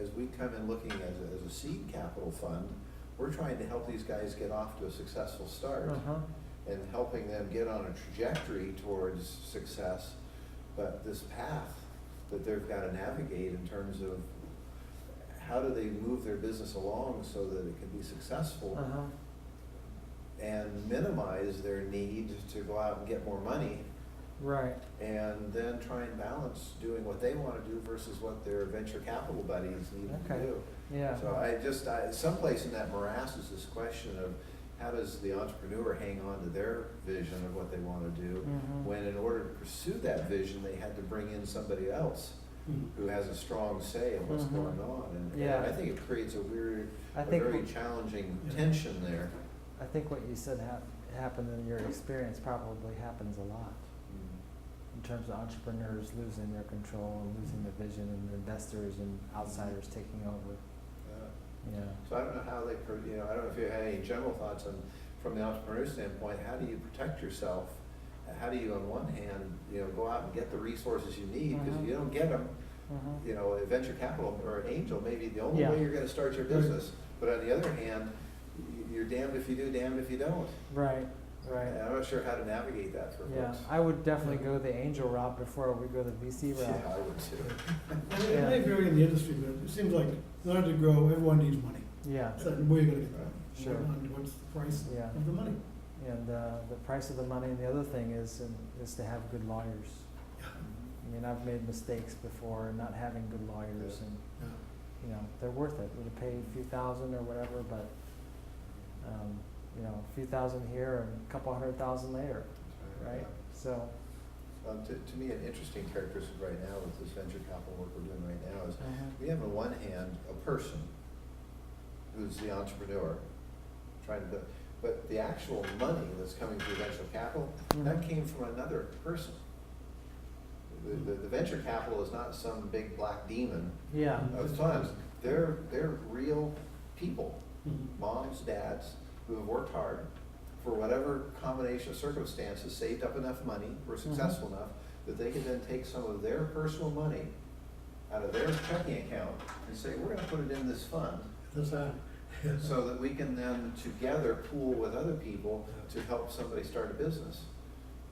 as we come in looking as a seed capital fund, we're trying to help these guys get off to a successful start and helping them get on a trajectory towards success. But this path that they've got to navigate in terms of how do they move their business along so that it can be successful and minimize their need to go out and get more money. Right. And then try and balance doing what they want to do versus what their venture capital buddies need to do. Yeah. So someplace in that morass is this question of how does the entrepreneur hang on to their vision of what they want to do when in order to pursue that vision they had to bring in somebody else who has a strong say in what's going on. And I think it creates a very challenging tension there. I think what you said happened in your experience probably happens a lot in terms of entrepreneurs losing their control and losing the vision and investors and outsiders taking over. Yeah. So I don't know how they, I don't know if you had any general thoughts on, from the entrepreneur standpoint, how do you protect yourself? How do you, on one hand, go out and get the resources you need, because if you don't get them, a venture capital or an angel may be the only way you're going to start your business. But on the other hand, you're damned if you do, damned if you don't. Right. And I'm not sure how to navigate that for folks. I would definitely go the angel route before we go the VC route. Yeah, I would too. It may vary in the industry, but it seems like in order to grow, everyone needs money. Yeah. So where are you going to get that? Sure. What's the price of the money? And the price of the money, and the other thing is to have good lawyers. I mean, I've made mistakes before not having good lawyers, and they're worth it. We'll pay a few thousand or whatever, but a few thousand here and a couple $100,000 later, right? So. To me, an interesting characteristic right now with this venture capital work we're doing right now is we have on one hand a person who's the entrepreneur trying to build, but the actual money that's coming through venture capital, that came from another person. The venture capital is not some big black demon of funds. They're real people, moms, dads, who have worked hard for whatever combination of circumstances, saved up enough money, were successful enough, that they can then take some of their personal money out of their checking account and say, we're going to put it in this fund. So that we can then together pool with other people to help somebody start a business.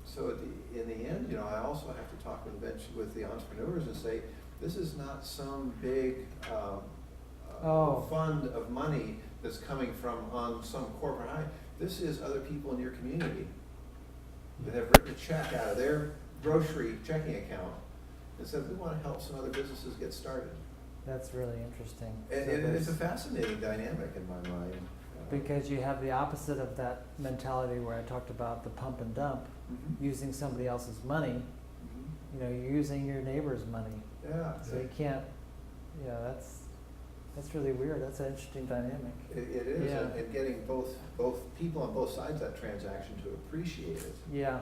So in the end, I also have to talk with the entrepreneurs and say, this is not some big fund of money that's coming from on some corporate high. This is other people in your community that have written a check out of their grocery checking account and said, we want to help some other businesses get started. That's really interesting. It's a fascinating dynamic in my mind. Because you have the opposite of that mentality where I talked about the pump and dump, using somebody else's money. You're using your neighbor's money. Yeah. So you can't, that's really weird. That's an interesting dynamic. It is, and getting both people on both sides of that transaction to appreciate it. Yeah.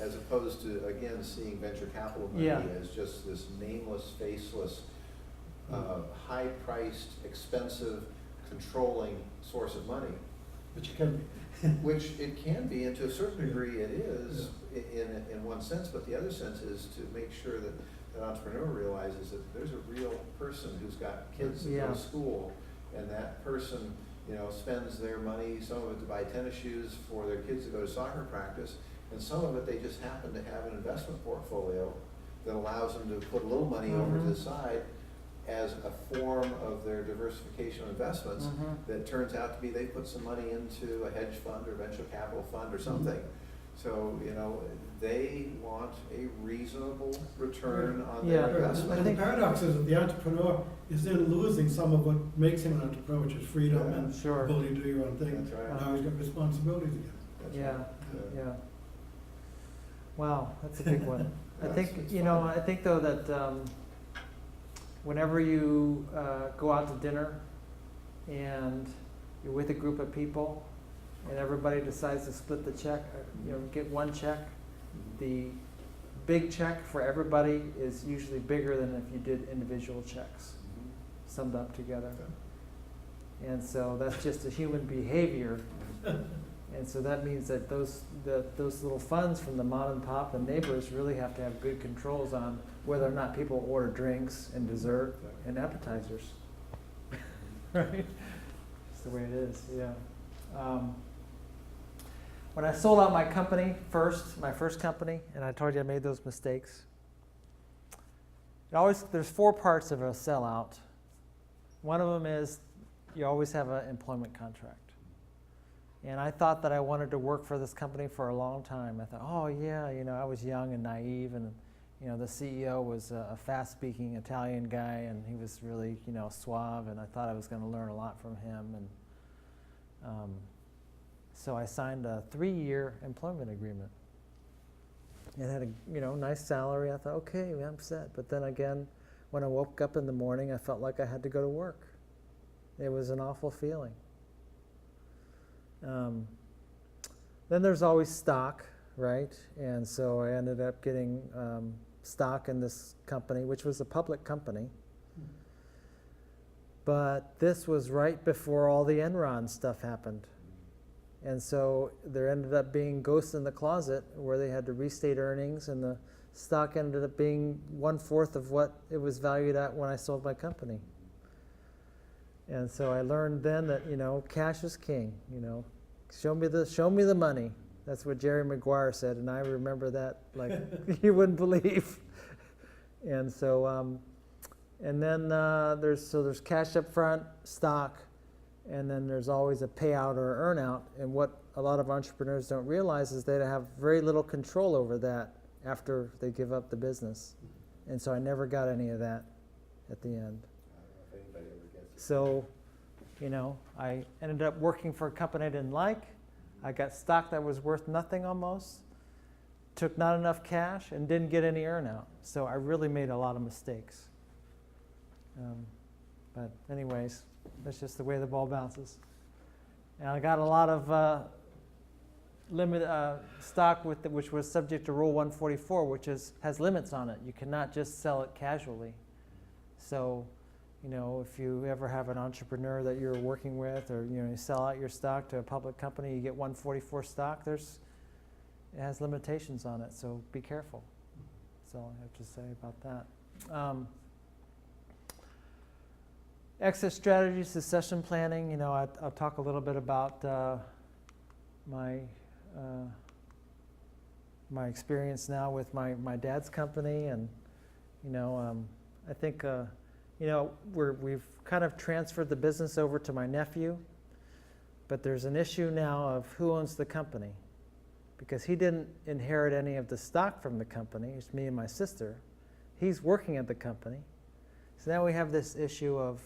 As opposed to, again, seeing venture capital money as just this nameless, faceless, high-priced, expensive, controlling source of money. Which it can be. Which it can be, and to a certain degree it is, in one sense, but the other sense is to make sure that an entrepreneur realizes that there's a real person who's got kids that go to school, and that person, spends their money, some of it to buy tennis shoes for their kids to go to soccer practice, and some of it they just happen to have an investment portfolio that allows them to put a little money over to the side as a form of their diversification of investments that turns out to be they put some money into a hedge fund or venture capital fund or something. So, they want a reasonable return on their investment. And the paradox is that the entrepreneur is then losing some of what makes him an entrepreneur, which is freedom and ability to do your own thing. That's right. Now he's got responsibilities again. That's right. Wow, that's a big one. I think though that whenever you go out to dinner and you're with a group of people and everybody decides to split the check, get one check, the big check for everybody is usually bigger than if you did individual checks summed up together. And so that's just a human behavior. And so that means that those little funds from the mom and pop and neighbors really have to have good controls on whether or not people order drinks and dessert and appetizers. Right? That's the way it is, when I sold out my company my first company, and I told you I made those mistakes, there's 4 parts of a sellout. One of them is you always have an employment contract. And I thought that I wanted to work for this company for a long time. I thought, I was young and naive, and the CEO was a fast-speaking Italian guy, and he was really, suave, and I thought I was going to learn a lot from him. And so I signed a 3-year employment agreement. It had a nice salary. I thought, okay, I'm set. But then again, when I woke up in the morning, I felt like I had to go to work. It was an awful feeling. Then there's always stock, right? And so I ended up getting stock in this company, which was a public company. But this was right before all the Enron stuff happened. And so there ended up being ghosts in the closet where they had to restate earnings, and the stock ended up being 1/4 of what it was valued at when I sold my company. And so I learned then that, cash is king, show me the money. That's what Jerry Maguire said, and I remember that like you wouldn't believe. And so, and then there's cash up front, stock, and then there's always a payout or earn out. And what a lot of entrepreneurs don't realize is they have very little control over that after they give up the business. And so I never got any of that at the end. I don't know if anybody ever gets it. So, I ended up working for a company I didn't like. I got stock that was worth nothing almost, took not enough cash, and didn't get any earn out. So I really made a lot of mistakes. But anyways, that's just the way the ball bounces. And I got a lot of stock which was subject to Rule 144, which has limits on it. You cannot just sell it casually. So, if you ever have an entrepreneur that you're working with, or you sell out your stock to a public company, you get 144 stock. It has limitations on it, so be careful. That's all I have to say about that. Exit strategy, succession planning. I'll talk a little bit about my experience now with my dad's company, and I think we've kind of transferred the business over to my nephew, but there's an issue now of who owns the company, because he didn't inherit any of the stock from the company. It's me and my sister. He's working at the company, so now we have this issue of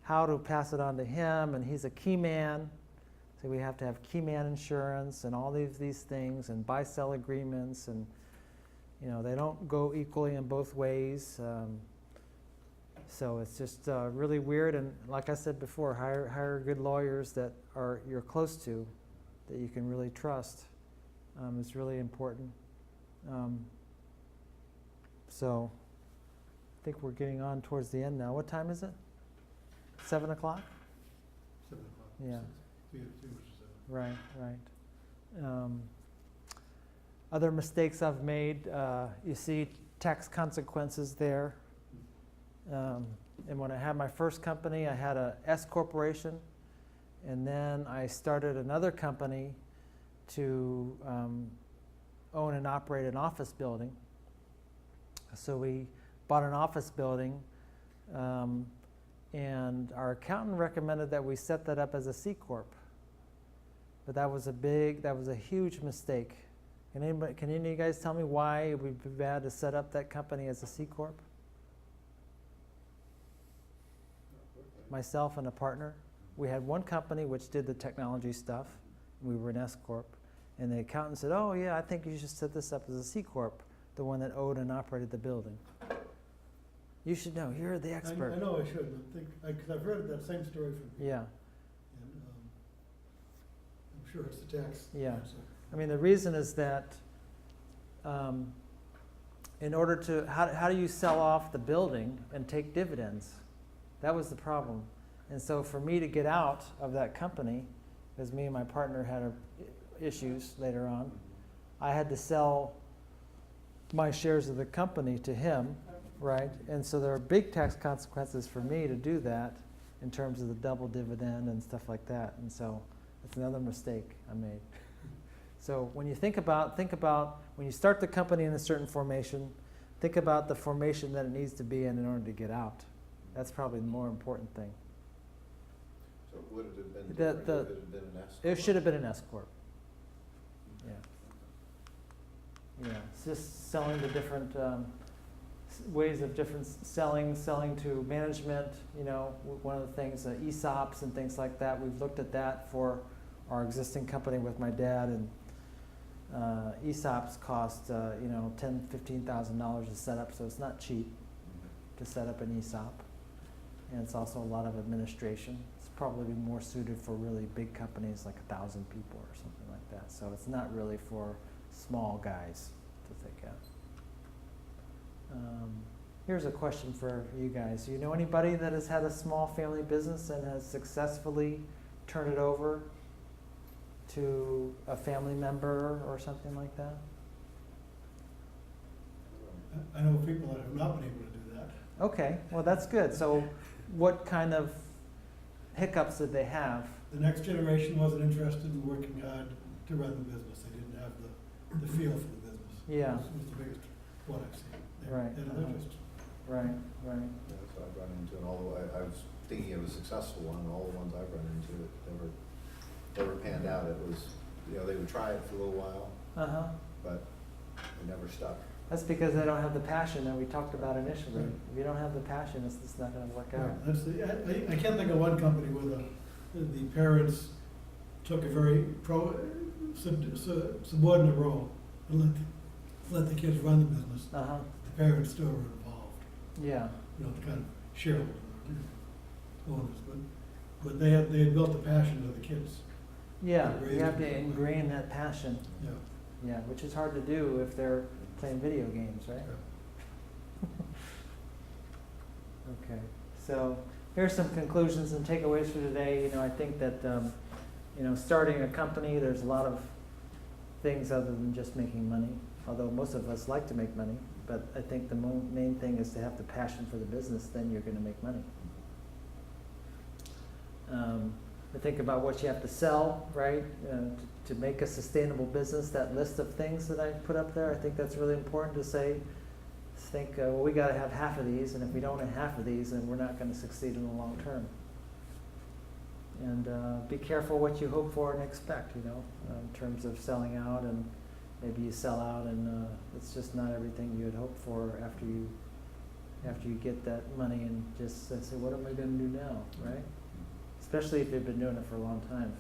how to pass it on to him, and he's a key man. So we have to have key man insurance and all these things, and buy-sell agreements, and they don't go equally in both ways. So it's just really weird. And like I said before, hire good lawyers that you're close to, that you can really trust. It's really important. So I think we're getting on towards the end now. What time is it? 7 o'clock? 7 o'clock. Yeah. We have 2 versus 7. Right. Other mistakes I've made, you see tax consequences there. And when I had my first company, I had a S corporation, and then I started another company to own and operate an office building. So we bought an office building, and our accountant recommended that we set that up as a C Corp. But that was a huge mistake. Can any of you guys tell me why it would be bad to set up that company as a C Corp? Myself and a partner. We had one company which did the technology stuff. We were an S Corp. And the accountant said, oh yeah, I think you should set this up as a C Corp, the one that owned and operated the building. You should know, you're the expert. I know I should, because I've heard that same story from people. Yeah. And I'm sure it's the tax. Yeah. answer. I mean, the reason is that in order to, how do you sell off the building and take dividends? That was the problem. And so for me to get out of that company, because me and my partner had issues later on, I had to sell my shares of the company to him, right? And so there are big tax consequences for me to do that in terms of the double dividend and stuff like that. And so that's another mistake I made. So when you think about when you start the company in a certain formation, think about the formation that it needs to be in order to get out. That's probably the more important thing. So would it have been different if it had been an S Corp? It should have been an S Corp. Yeah. Yeah, it's just selling the different ways of different selling to management, one of the things, ESOPs and things like that. We've looked at that for our existing company with my dad, and ESOPs cost, $10,000, $15,000 to set up, so it's not cheap to set up an ESOP. And it's also a lot of administration. It's probably be more suited for really big companies like 1,000 people or something like that. So it's not really for small guys to take out. Here's a question for you guys. Do you know anybody that has had a small family business and has successfully turned it over to a family member or something like that? I know people that have not been able to do that. Okay, well that's good. So what kind of hiccups did they have? The next generation wasn't interested in working hard to run the business. They didn't have the feel for the business. Yeah. Was the biggest one I've seen. Right. They're just, Right, right. Yeah, that's what I've run into, and although I was thinking of a successful one, all the ones I've run into, it never panned out. It was, they would try it for a little while, Uh-huh. but it never stuck. That's because they don't have the passion that we talked about initially. Right. If you don't have the passion, it's just not gonna work out. right, that's I can't think of one company where the parents took a very subordinate role and let the kids run the business. Uh-huh, The parents still were involved, yeah, the kind of shareholders, owners, but they had built the passion to the kids. yeah, Raise you have to it. ingrain that passion, Yeah. yeah, which is hard to do if they're playing video games, right? Okay, so here's some conclusions and takeaways for today. I think that, starting a company, there's a lot of things other than just making money, although most of us like to make money, but I think the main thing is to have the passion for the business, then you're gonna make money. I think about what you have to sell, right, to make a sustainable business, that list of things that I put up there, I think that's really important to think, well, we gotta have half of these, and if we don't have half of these, then we're not gonna succeed in the long term. And be careful what you hope for and expect, in terms of selling out, and maybe you sell out and it's just not everything you had hoped for after you get that money, and just say, what am I gonna do now, right? Especially if you've been doing it for a long time.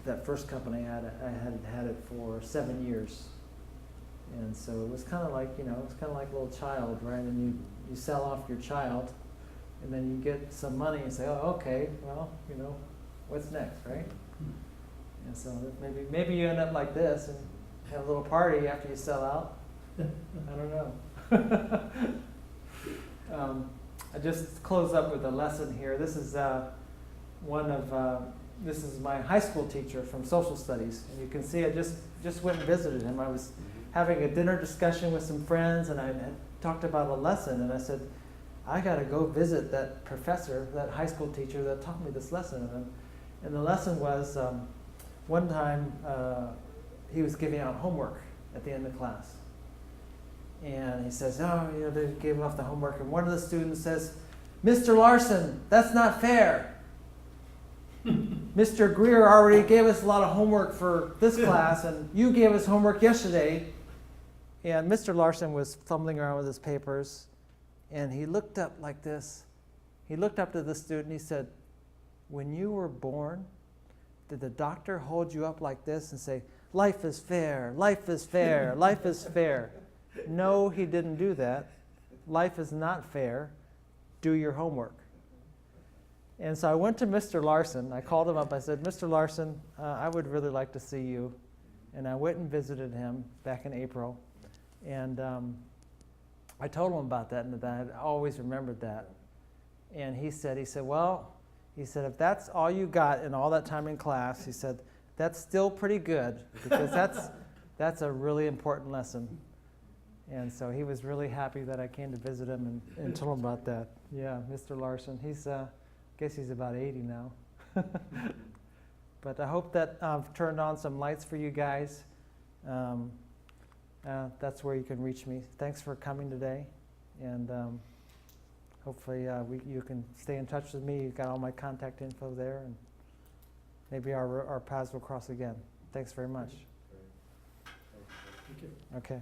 That first company I had it for 7 years. And so it was kind of like, it was kind of like a little child, right? And you sell off your child, and then you get some money and say, oh, okay, well, what's next, right? And so maybe you end up like this and have a little party after you sell out. I don't know. I just close up with a lesson here. This is this is my high school teacher from social studies, and you can see I just went and visited him. I was having a dinner discussion with some friends, and I had talked about a lesson, and I said, I got to go visit that professor, that high school teacher that taught me this lesson. And the lesson was, one time he was giving out homework at the end of class. And he says, they gave off the homework, and one of the students says, Mr. Larson, that's not fair. Mr. Greer already gave us a lot of homework for this class, and you gave us homework yesterday. And Mr. Larson was fumbling around with his papers, and he looked up like this. He looked up to the student, he said, when you were born, did the doctor hold you up like this and say, life is fair, life is fair, life is fair? No, he didn't do that. Life is not fair. Do your homework. And so I went to Mr. Larson. I called him up. I said, Mr. Larson, I would really like to see you. And I went and visited him back in April. And I told him about that, and that I had always remembered that. And he said, well, if that's all you got in all that time in class, he said, that's still pretty good, because that's a really important lesson. And so he was really happy that I came to visit him and told him about that. Yeah, Mr. Larson. He's, I guess he's about 80 now. But I hope that I've turned on some lights for you guys. That's where you can reach me. Thanks for coming today. And hopefully you can stay in touch with me. You've got all my contact info there. And maybe our paths will cross again. Thanks very much. Thank you. Okay.